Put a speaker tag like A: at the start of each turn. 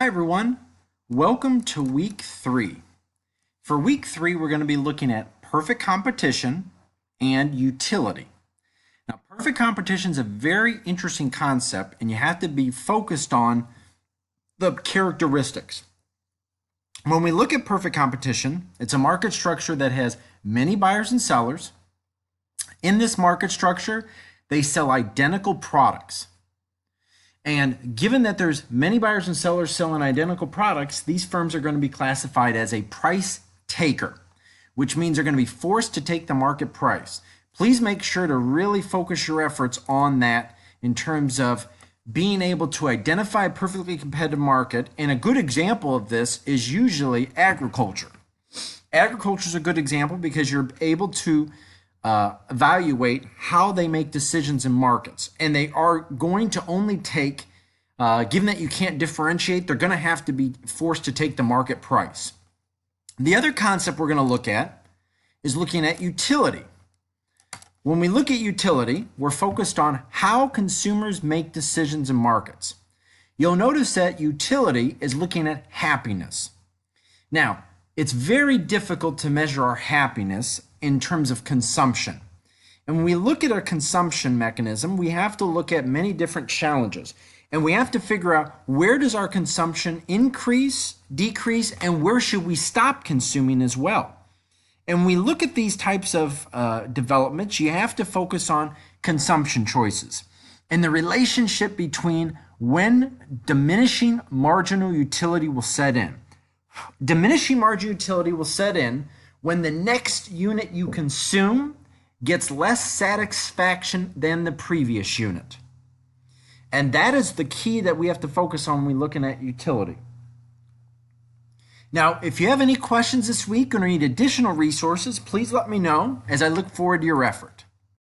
A: Hi everyone, welcome to week 3. For week 3 we're going to be looking at perfect competition and utility. Now perfect competition is a very interesting concept and you have to be focused on the characteristics. When we look at perfect competition, it's a market structure that has many buyers and sellers. In this market structure, they sell identical products. And given that there's many buyers and sellers selling identical products, these firms are going to be classified as a price taker, which means they're going to be forced to take the market price. Please make sure to really focus your efforts on that in terms of being able to identify a perfectly competitive market. And a good example of this is usually agriculture. Agriculture is a good example because you're able to evaluate how they make decisions in markets. And they are going to only take, given that you can't differentiate, they're going to have to be forced to take the market price. The other concept we're going to look at is looking at utility. When we look at utility, we're focused on how consumers make decisions in markets. You'll notice that utility is looking at happiness. Now, it's very difficult to measure our happiness in terms of consumption. And when we look at our consumption mechanism, we have to look at many different challenges. And we have to figure out where does our consumption increase, decrease, and where should we stop consuming as well. And when we look at these types of developments, you have to focus on consumption choices and the relationship between when diminishing marginal utility will set in. Diminishing marginal utility will set in when the next unit you consume gets less satisfaction than the previous unit. And that is the key that we have to focus on when we're looking at utility. Now, if you have any questions this week or need additional resources, please let me know as I look forward to your effort.